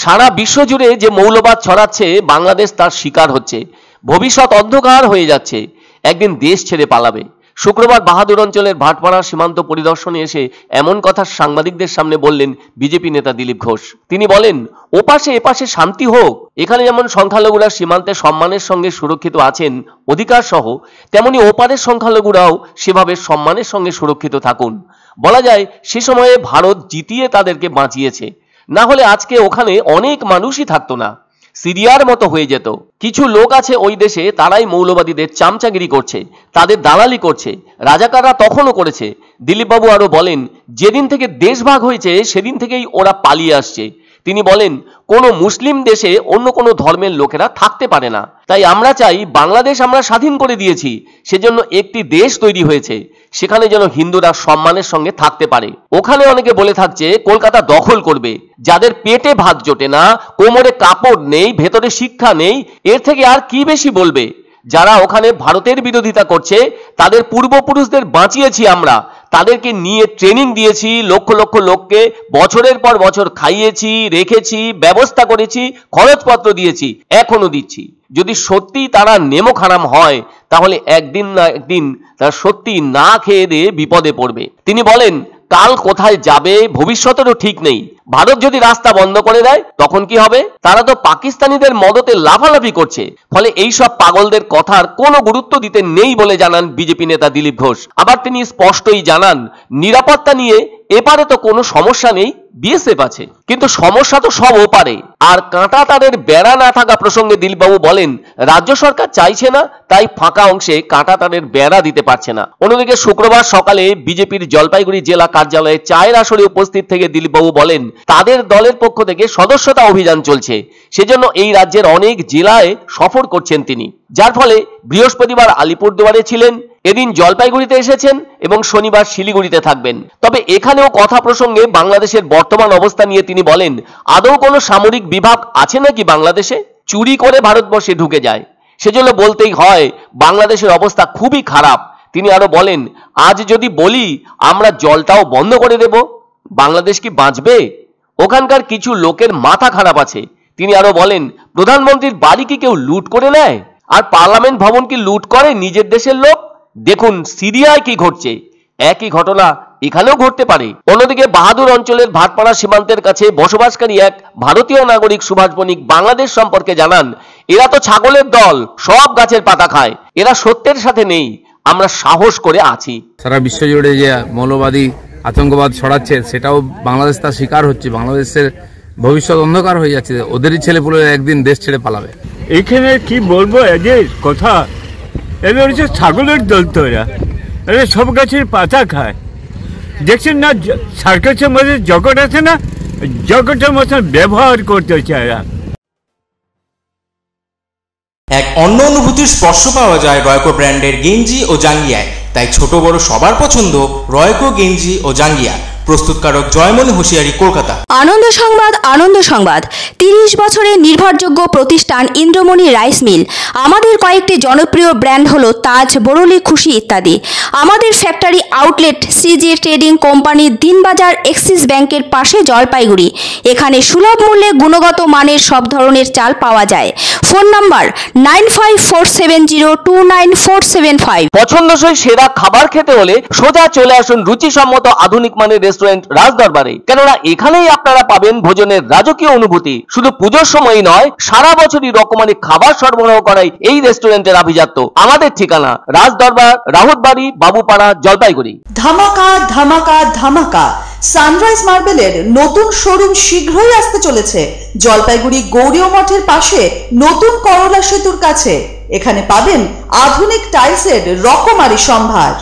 সারা বিশ্ব জুড়ে যে মৌলবাদ ছড়াচ্ছে বাংলাদেশ তার শিকার হচ্ছে। ভবিষ্যৎ অন্ধকার হয়ে যাচ্ছে, একদিন দেশ ছেড়ে পালাবে। শুক্রবার বাহাদুর অঞ্চলের ভাটপাড়া সীমান্ত পরিদর্শনে এসে এমন কথা সাংবাদিকদের সামনে বললেন বিজেপি নেতা দিলীপ ঘোষ। তিনি বলেন, ওপাশে এপাশে শান্তি হোক। এখানে যেমন সংখ্যালঘুরা সীমান্তে সম্মানের সঙ্গে সুরক্ষিত আছেন অধিকার সহ, তেমনি ওপারের সংখ্যালঘুরাও সেভাবে সম্মানের সঙ্গে সুরক্ষিত থাকুন। বলা যায় সে সময়ে ভারত জিতিয়ে তাদেরকে বাঁচিয়েছে, না হলে আজকে ওখানে অনেক মানুষই থাকতো না, সিরিয়ার মতো হয়ে যেত। কিছু লোক আছে ওই দেশে, তারাই মৌলবাদীদের চামচাগিরি করছে, তাদের দালালি করছে, রাজাকাররা তখনও করেছে। দিলীপবাবু আরো বলেন, যেদিন থেকে দেশ ভাগ হয়েছে সেদিন থেকেই ওরা পালিয়ে আসছে। তিনি বলেন, কোনো মুসলিম দেশে অন্য কোনো ধর্মের লোকেরা থাকতে পারে না। তাই আমরা চাই, বাংলাদেশ আমরা স্বাধীন করে দিয়েছি, সেজন্য একটি দেশ তৈরি হয়েছে, সেখানে যেন হিন্দুরা সম্মানের সঙ্গে থাকতে পারে। ওখানে অনেকে বলে থাকছে কলকাতা দখল করবে। যাদের পেটে ভাত জোটে না, কোমরে কাপড় নেই, ভেতরে শিক্ষা নেই, এর থেকে আর কি বেশি বলবে? যারা ওখানে ভারতের বিরোধিতা করছে, তাদের পূর্বপুরুষদের বাঁচিয়েছি আমরা, তাদেরকে নিয়ে ট্রেনিং দিয়েছি, লক্ষ লক্ষ লোককে বছরের পর বছর খাইয়েছি, রেখেছি, ব্যবস্থা করেছি, খরচপত্র দিয়েছি, এখনো দিচ্ছি। যদি সত্যি তারা নেমক হারাম হয়, তাহলে একদিন না একদিন তারা সত্যি না খেয়ে দিয়ে বিপদে পড়বে। তিনি বলেন, কাল কোথায় যাবে ভবিষ্যতেরও ঠিক নেই। ভারত যদি রাস্তা বন্ধ করে দেয় তখন কি হবে? তারা তো পাকিস্তানিদের মদতে লাফালাফি করছে। ফলে এই সব পাগলদের কথার কোনো গুরুত্ব দিতে নেই বলে জানান বিজেপি নেতা দিলীপ ঘোষ। আবার তিনি স্পষ্টই জানান, নিরাপত্তা নিয়ে এপারে তো কোনো সমস্যা নেই, বিএসএফ আছে, কিন্তু সমস্যা তো সব ওপারে। আর কাঁটা তারের বেড়া না থাকা প্রসঙ্গে দিলীপবাবু বলেন, রাজ্য সরকার চাইছে না, তাই ফাঁকা অংশে কাঁটা তারের বেড়া দিতে পারছে না। অন্যদিকে শুক্রবার সকালে বিজেপির জলপাইগুড়ি জেলা কার্যালয়ে চায়ের আসরে উপস্থিত থেকে দিলীপবাবু বলেন, তাদের দলের পক্ষ থেকে সদস্যতা অভিযান চলছে, সেজন্য এই রাজ্যের অনেক জেলায় সফর করছেন তিনি। যার ফলে বৃহস্পতিবার আলিপুরদুয়ারে ছিলেন, এদিন জলপাইগুড়িতে এসেছেন এবং শনিবার শিলিগুড়িতে থাকবেন। তবে এখানেও কথা প্রসঙ্গে বাংলাদেশের বর্তমান অবস্থা নিয়ে তিনি বলেন, আদৌ কোনো সামরিক বিভাগ আছে নাকি বাংলাদেশে? চুরি করে ভারতবর্ষে ঢুকে যায়, সেজন্য বলতেই হয় বাংলাদেশের অবস্থা খুবই খারাপ। তিনি আরো বলেন, আজ যদি বলি আমরা জলটাও বন্ধ করে দেব, বাংলাদেশ কি বাঁচবে? ওখানকার কিছু লোকের মাথা খারাপ আছে। তিনি আরো বলেন, প্রধানমন্ত্রীর বাড়ি কি কেউ লুট করে নেয়? আর পার্লামেন্ট ভবন কি লুট করে নিজের দেশের লোক? দেখুন সিরিয়ায় কি ঘটছে, একই ঘটনা এখানেও ঘটতে পারে। অন্যদিকে বাহাদুর অঞ্চলের ভাটপাড়া সীমান্তের কাছে বসবাসকারী এক ভারতীয় নাগরিক সুভাষ বণিক বাংলাদেশ সম্পর্কে জানান, এরা তো ছাগলের দল, সব গাছের পাতা খায়, এরা সত্যের সাথে নেই, আমরা সাহস করে আছি। সারা বিশ্ব জুড়ে যে মৌলবাদী আতঙ্কবাদ ছড়াচ্ছে, সেটাও বাংলাদেশ তার শিকার হচ্ছে। বাংলাদেশের ভবিষ্যৎ অন্ধকার হয়ে যাচ্ছে, ওদেরই ছেলেপুলে একদিন দেশ ছেড়ে পালাবে। এখানে কি বলবো, এদের কথা, এদের হচ্ছে ছাগলের দল। তো এরা সব গাছের পাতা খায়। দেখছেন না সার্কাসের মধ্যে জগৎ আছে না, জগতের মতন ব্যবহার করতে চায় এরা। এক অন্য অনুভূতির স্পর্শ পাওয়া যায় রয়কো ব্র্যান্ডের গেঞ্জি ও জাঙ্গিয়ায়। তাই ছোট বড় সবার পছন্দ রয়কো গেঞ্জি ও জাঙ্গিয়া। প্রস্তুতকারক জয়মনি হোশিয়ারি, কলকাতা। আনন্দ সংবাদ, আনন্দ সংবাদ। 30 বছরের নির্ভরযোগ্য প্রতিষ্ঠান ইন্দ্রমণি রাইস মিল। আমাদের কয়েকটি জনপ্রিয় ব্র্যান্ড হলো তাজ, বরলি, খুশি ইত্যাদি। আমাদের ফ্যাক্টরি আউটলেট সিজে ট্রেডিং কোম্পানি, দিনবাজার, এক্সিস ব্যাংকের পাশে, জলপাইগুড়ি। এখানে সুলভ মূল্যে গুণগত মানের সব ধরনের চাল পাওয়া যায়। Phone number 9547029475। পছন্দসই সেরা খাবার খেতে হলে সোজা চলে আসুন রুচিসম্মত আধুনিক মানের রেস্টুরেন্ট রাজদরবারে। কেননা এখানেই আপনারা পাবেন ভোজনের রাজকীয় অনুভূতি। শুধু পুজোর সময় নয়, সারা বছরই রকমারি খাবার সরবরাহ করাই এই রেস্টুরেন্টের আভিজাত্য। আমাদের ঠিকানা রাজদরবার, রাহুতবাড়ি, বাবুপাড়া, জলপাইগুড়ি। ধামাকা ধামাকা ধামাকা, সানরাইজ মার্বেলের নতুন শোরুম শীঘ্রই আসতে চলেছে জলপাইগুড়ি গৌরীয় মঠের পাশে, নতুন করলা সেতুর কাছে। এখানে পাবেন আধুনিক টাইলসের রকমারি সম্ভার।